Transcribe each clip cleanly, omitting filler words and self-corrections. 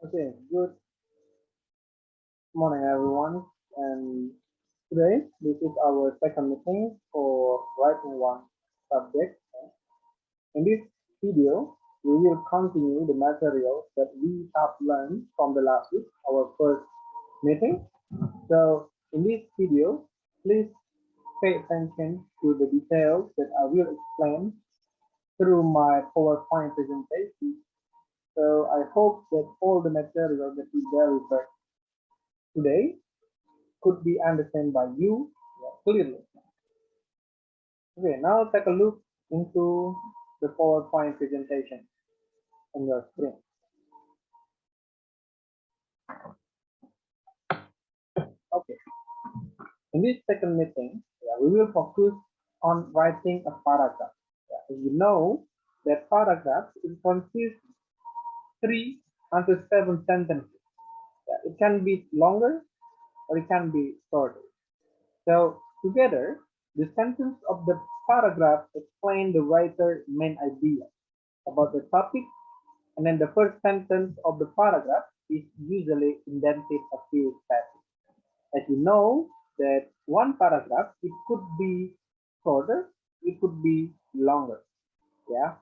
Okay, good morning everyone. And today this is our second meeting for writing one subject. In this video, we will continue the material that we have learned from the last week, our first meeting. So in this video, please pay attention to the details that I will explain through my PowerPoint presentation. So I hope that all the material that we deliver today could be understood by you clearly. Okay, now take a look into the PowerPoint presentation on your screen. Okay, in this second meeting, we will focus on writing a paragraph. As you know, that paragraph consists 3 until 7 sentences. It can be longer or it can be shorter. So together, the sentence of the paragraph explain the writer's main idea about the topic, and then the first sentence of the paragraph is usually indented a few spaces. As you know, that one paragraph, it could be shorter, it could be longer. Yeah.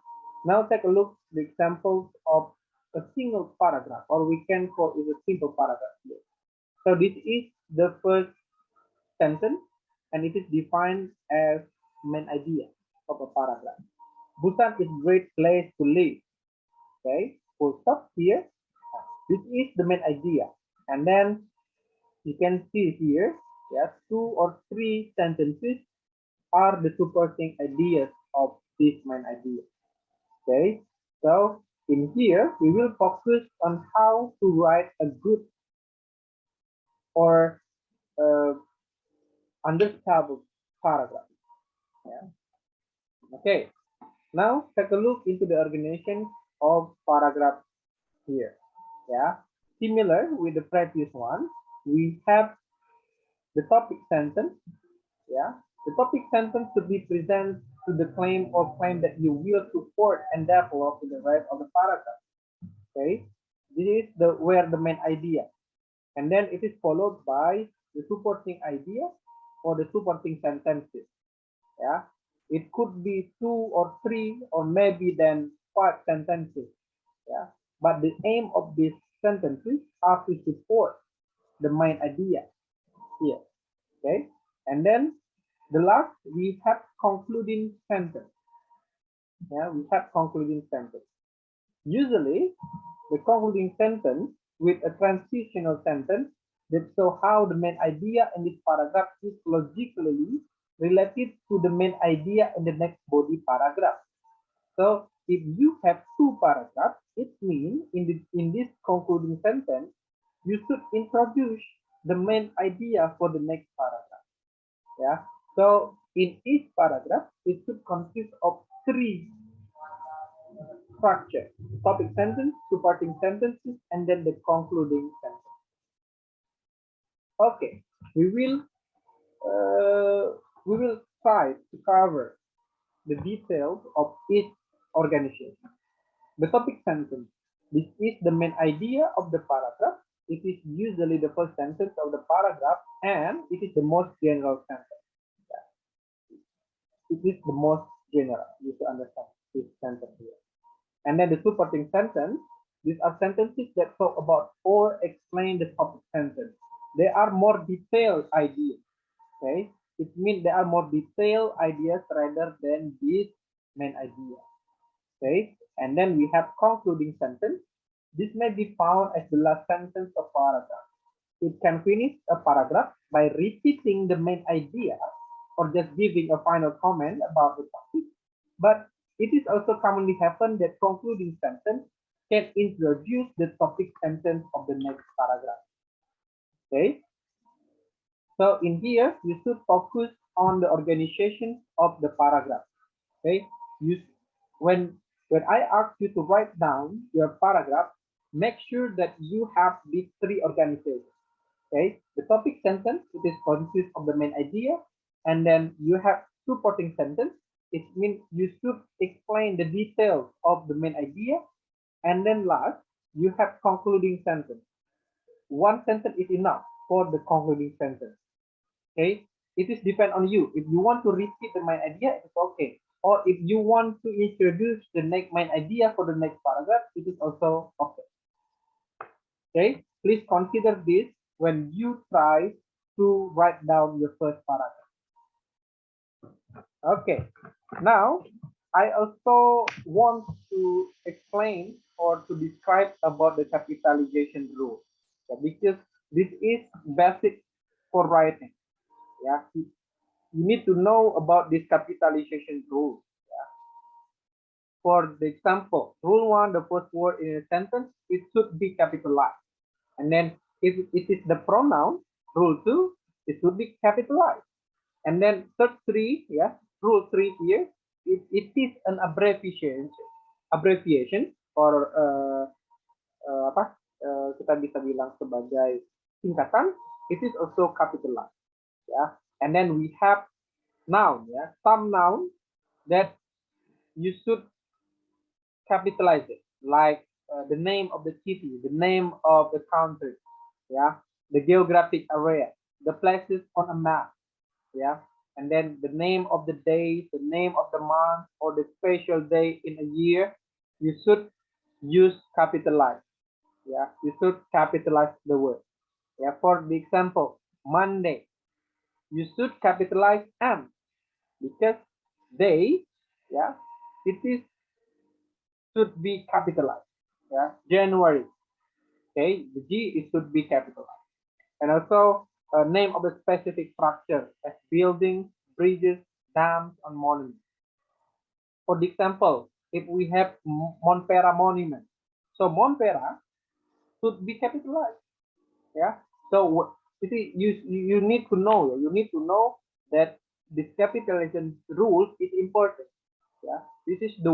Now take a look at the examples of a single paragraph, or we can call it a simple paragraph here. So this is the first sentence, and it is defined as main idea of a paragraph. Bhutan is a great place to live. Okay, full stop here. This is the main idea, and then you can see here, yes, 2 or 3 sentences are the supporting ideas of this main idea. Okay, so in here we will focus on how to write a good or understandable paragraph. Yeah. Okay, now take a look into the organization of paragraph here. Yeah, similar with the previous one, we have the topic sentence. Yeah, the topic sentence should be present to the claim or claim that you will support and develop in the rest of the paragraph. Okay, this is the where the main idea, and then it is followed by the supporting idea or the supporting sentences. Yeah, it could be 2 or 3 or maybe then 5 sentences. Yeah, but the aim of these sentences are to support the main idea here. Okay, and then the last we have concluding sentence. Yeah, we have concluding sentence. Usually, the concluding sentence with a transitional sentence that show how the main idea in this paragraph is logically related to the main idea in the next body paragraph. So if you have 2 paragraphs, it means in this concluding sentence, you should introduce the main idea for the next paragraph. Yeah. So in each paragraph, it should consist of 3 structure: topic sentence, supporting sentences, and then the concluding sentence. Okay, we will try to cover the details of each organization. The topic sentence. This is the main idea of the paragraph. It is usually the first sentence of the paragraph, and it is the most general sentence. It is the most general. You should understand this sentence here. And then the supporting sentence. These are sentences that talk about or explain the topic sentence. They are more detailed ideas. Okay, it means there are more detailed ideas rather than this main idea. Okay, and then we have concluding sentence. This may be found as the last sentence of paragraph. It can finish a paragraph by repeating the main idea or just giving a final comment about the topic. But it is also commonly happen that concluding sentence can introduce the topic sentence of the next paragraph. Okay, so in here you should focus on the organization of the paragraph. Okay, you when I ask you to write down your paragraph, make sure that you have these 3 organizations. Okay, the topic sentence, it is consists of the main idea, and then you have supporting sentence. It means you should explain the details of the main idea, and then last you have concluding sentence. One sentence is enough for the concluding sentence. Okay, it is depend on you. If you want to repeat the main idea, it's okay. Or if you want to introduce the next main idea for the next paragraph, it is also okay. Okay, please consider this when you try to write down your first paragraph. Okay, now I also want to explain or to describe about the capitalization rule. Yeah, because this is basic for writing. Yeah, you need to know about this capitalization rule. Yeah. For the example, rule one, the first word in a sentence, it should be capitalized. And then if it is the pronoun, rule two, it should be capitalized. And then third three, yeah, rule three here, it is an abbreviation or apa kita bisa bilang sebagai singkatan, it is also capitalized, yeah. And then we have noun, yeah, some noun that you should capitalize it, like the name of the city, the name of the country, yeah, the geographic area, the places on a map, yeah, and then the name of the day, the name of the month, or the special day in a year, you should use capitalize, yeah, you should capitalize the word, yeah. For the example, Monday, you should capitalize M because day, yeah, it is should be capitalized. Yeah, January. Okay, the G it should be capitalized. And also name of a specific structure as buildings, bridges, dams, and monuments. For the example, if we have Monpera Monument, so Monpera should be capitalized. Yeah. So you see, you need to know. You need to know that this capitalization rule is important. Yeah. This is uh,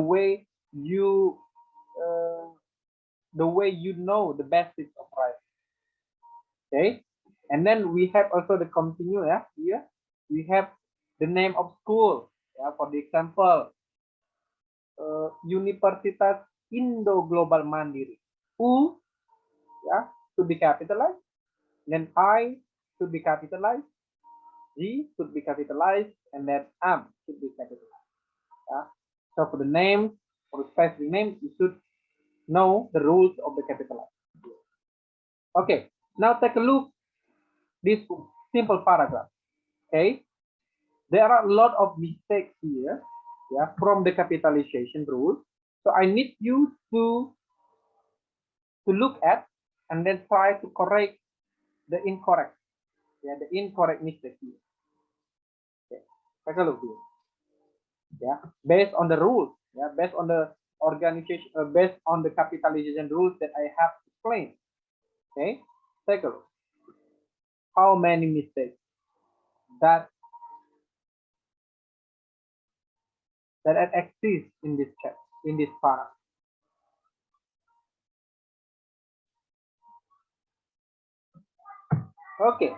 the way you know the basics of writing. Okay, and then we have also the continue, yeah, here we have the name of school, yeah, for the example Universitas Indo Global Mandiri. U, yeah, to be capitalized, then I should be capitalized, G should be capitalized, and then M should be capitalized, yeah. So for the name, for the specific name, you should know the rules of the capitalized. Okay, now take a look this simple paragraph. Okay, there are a lot of mistakes here, yeah, from the capitalization rule. So I need you to look at and then try to correct the incorrect, yeah, the incorrect mistake here. Okay, take a look here, yeah, based on the rules, yeah, based on the organization, based on the capitalization rules that I have explained. Okay, take a look. How many mistakes that that exist in this chat, in this paragraph? Okay,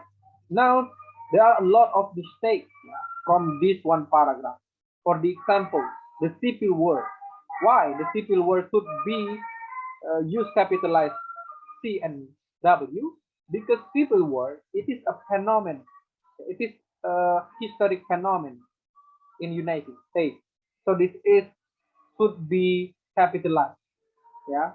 now there are a lot of mistakes from this one paragraph. For the example, the civil war. Why the civil war should be use capitalized C and W? Because civil war, it is a phenomenon. It is a historic phenomenon in United States. So this is should be capitalized. Yeah,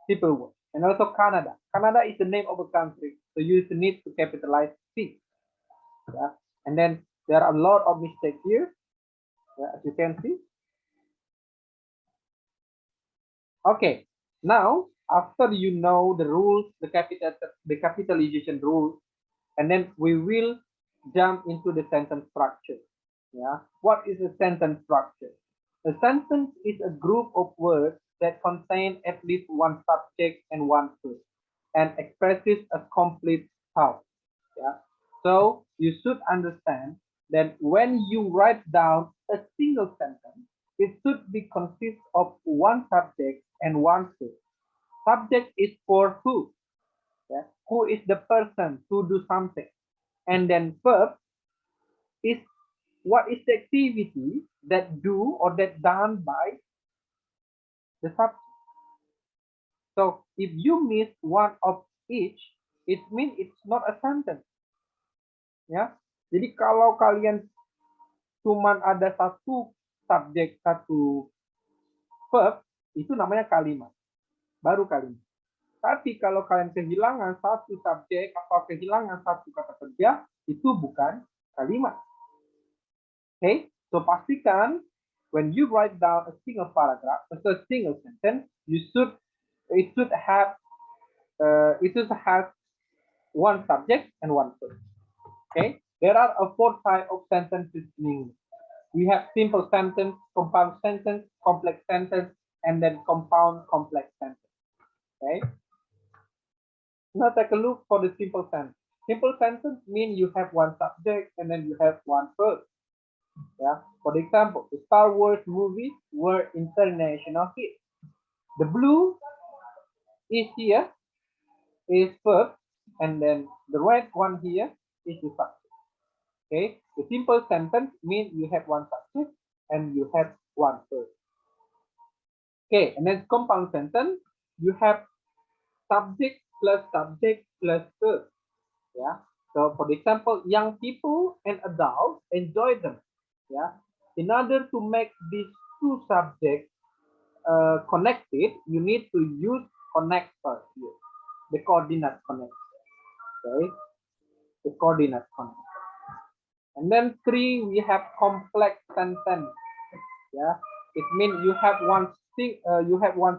civil war. And also Canada. Canada is the name of a country. So you need to capitalize C. Yeah, and then there are a lot of mistakes here, yeah, as you can see. Okay, now after you know the rules, the capitalization rules, and then we will jump into the sentence structure. Yeah, what is a sentence structure? A sentence is a group of words that contain at least one subject and one verb and expresses a complete thought. Yeah. So you should understand that when you write down a single sentence, it should be consist of one subject and one verb. Subject is for who, yeah? Who is the person to do something, and then verb is what is the activity that do or that done by the subject. So if you miss one of each, it means it's not a sentence. Ya, jadi kalau kalian cuman ada satu subjek, satu verb, itu namanya kalimat, baru kalimat. Tapi kalau kalian kehilangan satu subjek atau kehilangan satu kata kerja, itu bukan kalimat. Okay, so pastikan when you write down a single paragraph, a single sentence, it should have one subject and one verb. Okay, there are four types of sentences in English. We have simple sentence, compound sentence, complex sentence, and then compound complex sentence. Okay. Now take a look for the simple sentence. Simple sentence means you have one subject and then you have one verb. Yeah. For example, the Star Wars movies were international hits. The blue is here is verb, and then the red one here is the subject. Okay. The simple sentence means you have one subject and you have one verb. Okay, and then compound sentence, you have subject plus verb. Yeah. So for example, young people and adults enjoy them. Yeah. In order to make these two subjects connected, you need to use connector here, the coordinate connector. Okay, the coordinate connector. And then three, we have complex sentence. Yeah, it means you have one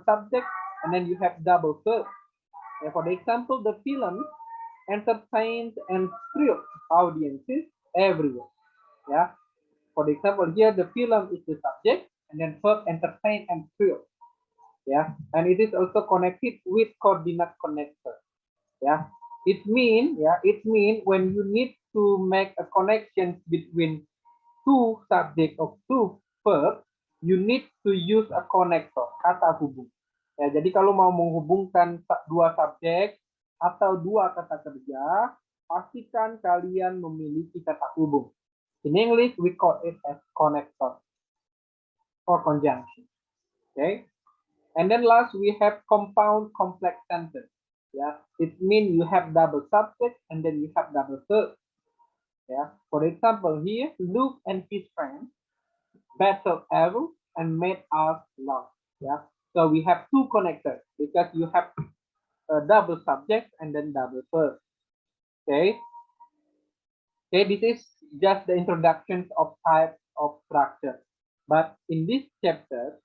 subject and then you have double verb. Yeah, for example, the film entertains and thrills audiences everywhere. Yeah. For example, here the film is the subject and then verb entertain and thrill. Yeah. And it is also connected with coordinate connector. Yeah. It means when you need to make a connection between two subject or two verb, you need to use a connector, kata hubung. Ya, jadi kalau mau menghubungkan dua subjek atau dua kata kerja, pastikan kalian memiliki kata hubung. In English, we call it as connector or conjunction. Okay. And then last, we have compound complex sentence. Yeah, it means you have double subject and then you have double verb. Yeah. For example, here, Luke and his friends battled evil and made us laugh. Yeah. So we have two connectors because you have a double subject and then double verb. Okay. Okay, this is just the introduction of type of structure. But in this chapter,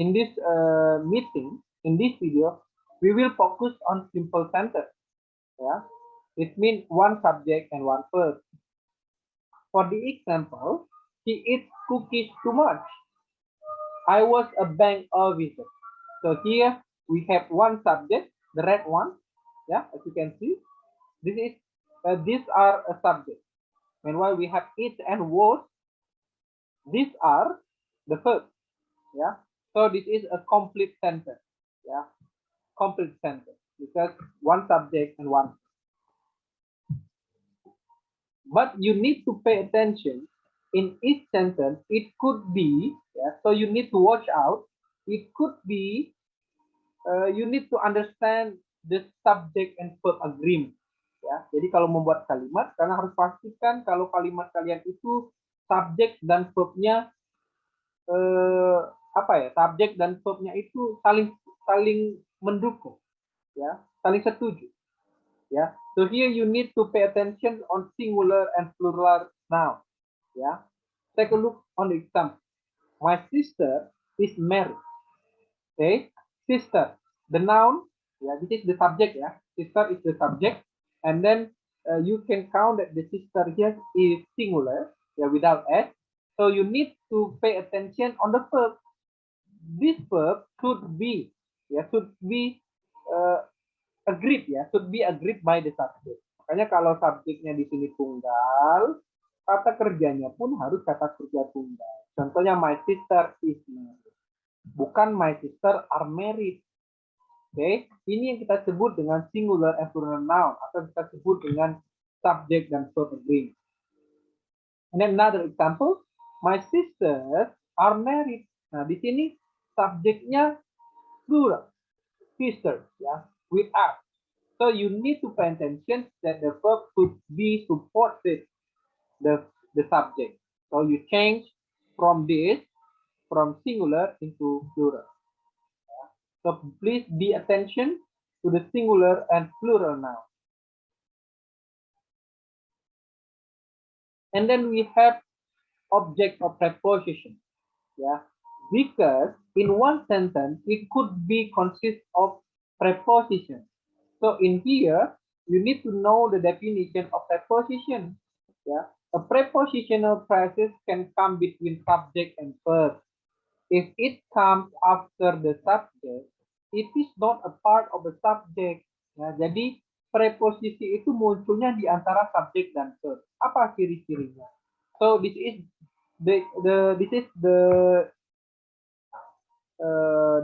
in this meeting, in this video, we will focus on simple sentence. Yeah, it means one subject and one verb. For the example, he eats cookies too much. I was a bank officer. So here we have one subject, the red one. Yeah, as you can see, these are a subject. Meanwhile, we have it and was. These are the verb. Yeah. So this is a complete sentence. Yeah. Complete sentence because one subject and one. But you need to pay attention in each sentence. It could be, yeah, so you need to watch out. It could be, you need to understand the subject and verb agreement. Ya, jadi kalau membuat kalimat, kalian harus pastikan kalau kalimat kalian itu subjek dan verbnya subjek dan verbnya itu saling mendukung, ya, saling setuju. Yeah. So here you need to pay attention on singular and plural noun. Yeah. Take a look on the example. My sister is married. Okay. Sister. The noun. Yeah. This is the subject. Yeah. Sister is the subject. And then you can count that the sister here is singular. Yeah. Without s. So you need to pay attention on the verb. This verb should be. Yeah. Should be. Agreed ya, should be agreed by the subject. Makanya kalau subjeknya di sini tunggal, kata kerjanya pun harus kata kerja tunggal. Contohnya my sister is married. Bukan my sister are married. Oke, ini yang kita sebut dengan singular and plural noun atau kita sebut dengan subject dan verb agreement. And then another example, my sisters are married. Nah, di sini subjeknya plural. sisters, yeah, with us. So you need to pay attention that the verb should be supported the subject. So you change from this from singular into plural. So please be attention to the singular and plural now. And then we have object of preposition. Yeah, because in one sentence it could be consist of preposition. So in here you need to know the definition of preposition. Yeah, a prepositional phrase can come between subject and verb. If it comes after the subject, it is not a part of the subject. Ya, jadi preposisi itu munculnya di antara subjek dan verb. Apa ciri-cirinya? So this is the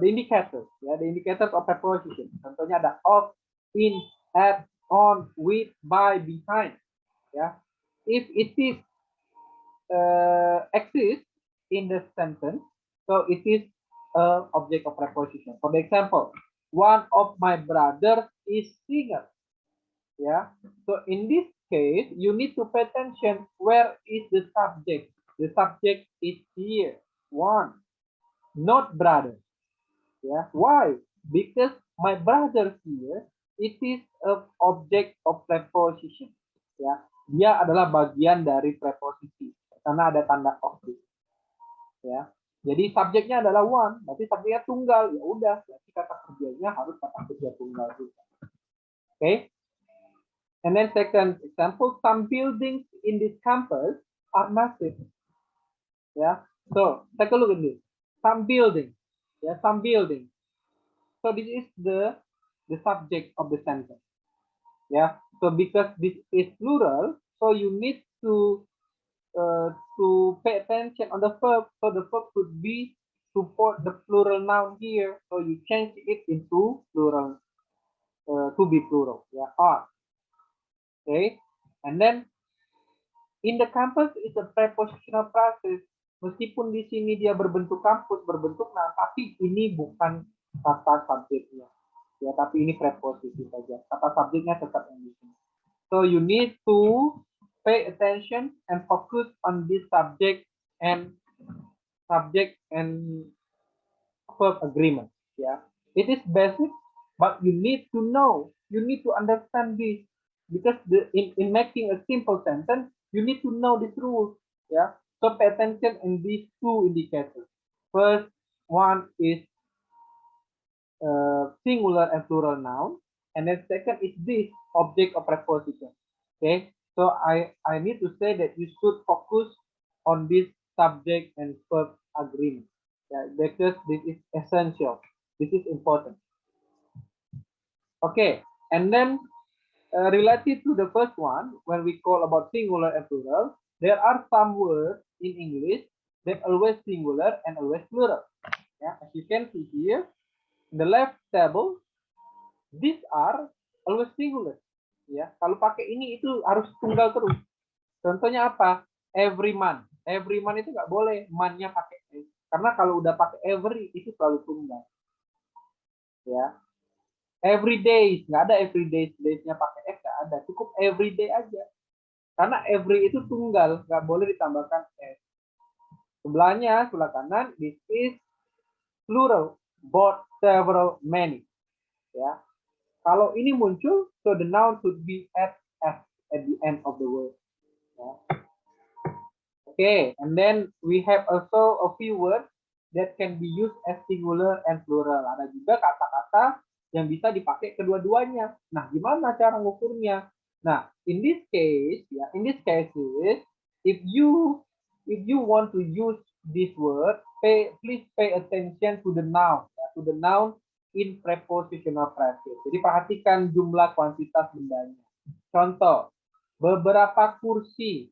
indicators, ya, the indicators of preposition. Contohnya ada of, in, at, on, with, by, behind. Ya, if it is exists in the sentence, so it is a object of preposition. For example, one of my brothers is singer. Yeah. So in this case, you need to pay attention. Where is the subject? The subject is here. One, not brother. Yeah. Why? Because my brother here, it is a object of preposition. Ya. Dia adalah bagian dari preposisi karena ada tanda objek. Ya. Jadi subjeknya adalah one, berarti subjeknya tunggal. Ya udah, berarti kata kerjanya harus kata kerja tunggal juga. Oke. Okay? And then second example, some buildings in this campus are massive. Yeah. So take a look at this. Some buildings. Yeah, some buildings. So this is the subject of the sentence. Yeah. So because this is plural, so you need to pay attention on the verb. So the verb should be support the plural noun here. So you change it into plural to be plural. Yeah, are. Okay. And then in the campus is a prepositional process. Meskipun di sini dia berbentuk kampus, berbentuk noun, tapi ini bukan kata subjeknya. Ya, tapi ini preposisi saja. Kata subjeknya tetap yang di sini. So you need to pay attention and focus on this subject and verb agreement. Yeah, it is basic, but you need to know, you need to understand this, because in making a simple sentence, you need to know this rule. Yeah, so pay attention in these two indicators. First one is singular and plural noun, and then second is this object of preposition. Okay, so I need to say that you should focus on this subject and verb agreement. Yeah, because this is essential. This is important. Okay, and then related to the first one, when we call about singular and plural, there are some words in English that always singular and always plural. Yeah, as you can see here, in the left table, these are always singular. Ya, kalau pakai ini itu harus tunggal terus. Contohnya apa? Every month. Every month itu nggak boleh man-nya pakai s. Karena kalau udah pakai every itu selalu tunggal. Ya. Every day, nggak ada every day, days-nya pakai s, nggak ada. Cukup every day aja. Karena every itu tunggal, nggak boleh ditambahkan s. Sebelahnya, sebelah kanan, this is plural, both, several, many. Ya. Kalau ini muncul, so the noun should be at the end of the word. Yeah. Okay, and then we have also a few words that can be used as singular and plural. Ada juga kata-kata yang bisa dipakai kedua-duanya. Nah, gimana cara mengukurnya? Nah, in this case, ya, in this case is if you want to use this word, please pay attention to the noun, ya, to the noun in prepositional phrases. Jadi perhatikan jumlah kuantitas bendanya. Contoh, beberapa kursi,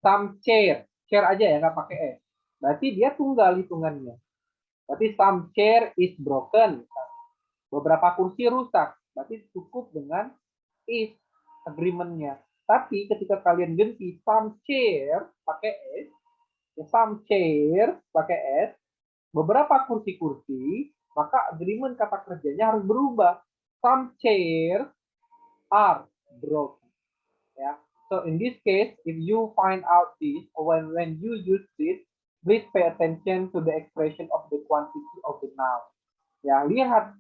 some chair, chair aja ya, nggak pakai s. Berarti dia tunggal hitungannya. Berarti some chair is broken. Beberapa kursi rusak. Berarti cukup dengan is agreement-nya. Tapi ketika kalian ganti some chair pakai s, ya some chair pakai s, beberapa kursi-kursi, maka agreement kata kerjanya harus berubah. Some chairs are broken. Ya. So in this case, if you find out this, or when you use this, please pay attention to the expression of the quantity of the noun. Ya, lihat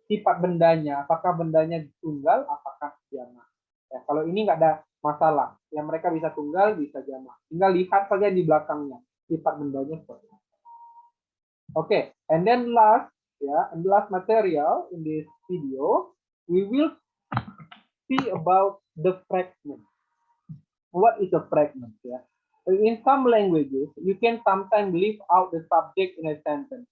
sifat bendanya, apakah bendanya tunggal, apakah jamak. Ya, kalau ini nggak ada masalah, yang mereka bisa tunggal, bisa jamak. Tinggal lihat saja di belakangnya, sifat bendanya seperti apa. Okay, and then last, and last material in this video, we will see about the fragment. What is a fragment? Yeah, in some languages, you can sometimes leave out the subject in a sentence.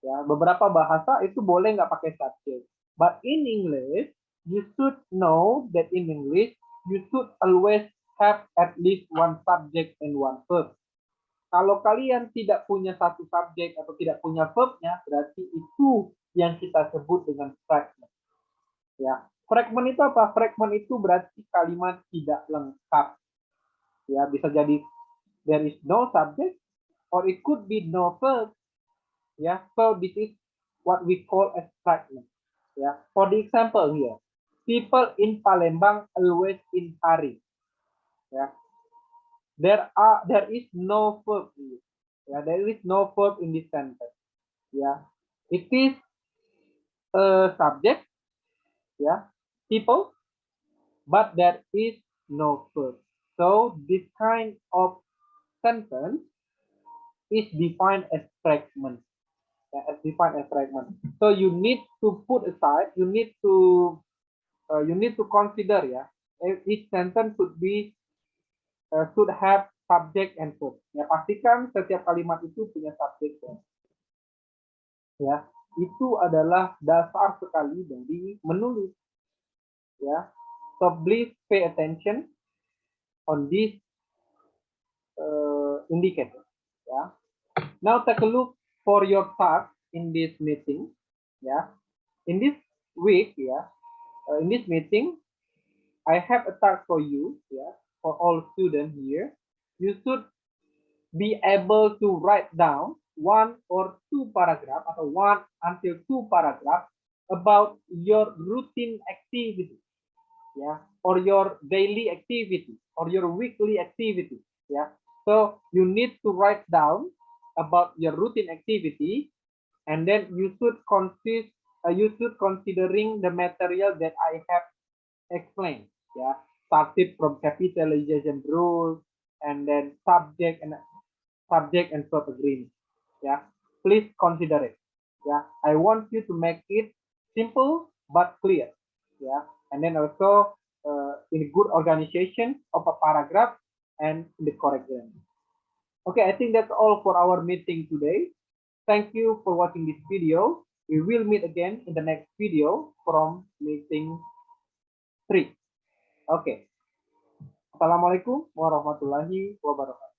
Ya, beberapa bahasa itu boleh nggak pakai subject. But in English, you should know that in English, you should always have at least one subject and one verb. Kalau kalian tidak punya satu subjek atau tidak punya verbnya, berarti itu yang kita sebut dengan fragment. Ya, fragment itu apa? Fragment itu berarti kalimat tidak lengkap. Ya, bisa jadi there is no subject or it could be no verb. Ya, so this is what we call as fragment. Ya, for the example here, people in Palembang always in hurry. Ya, there is no verb here. Yeah, there is no verb in this sentence. Yeah, it is a subject. Yeah, people, but there is no verb. So this kind of sentence is defined as fragment. Yeah, as defined as fragment. So you need to put aside. You need to consider. Yeah, each sentence should have subject and verb. Ya, pastikan setiap kalimat itu punya subjek. Ya, itu adalah dasar sekali dari menulis. Ya, so please pay attention on this indicator. Ya, now take a look for your task in this meeting. Ya, in this week. Ya, in this meeting, I have a task for you. Ya, for all students here, you should be able to write down one or two paragraph atau one until two paragraph about your routine activity, yeah, or your daily activity or your weekly activity, yeah. So you need to write down about your routine activity, and then you should considering the material that I have explained, yeah, started from capitalization rules and then subject and verb agreement. Yeah, please consider it. Yeah, I want you to make it simple but clear. Yeah, and then also in good organization of a paragraph and in the correct grammar. Okay, I think that's all for our meeting today. Thank you for watching this video. We will meet again in the next video from meeting 3. Okay. Assalamualaikum warahmatullahi wabarakatuh.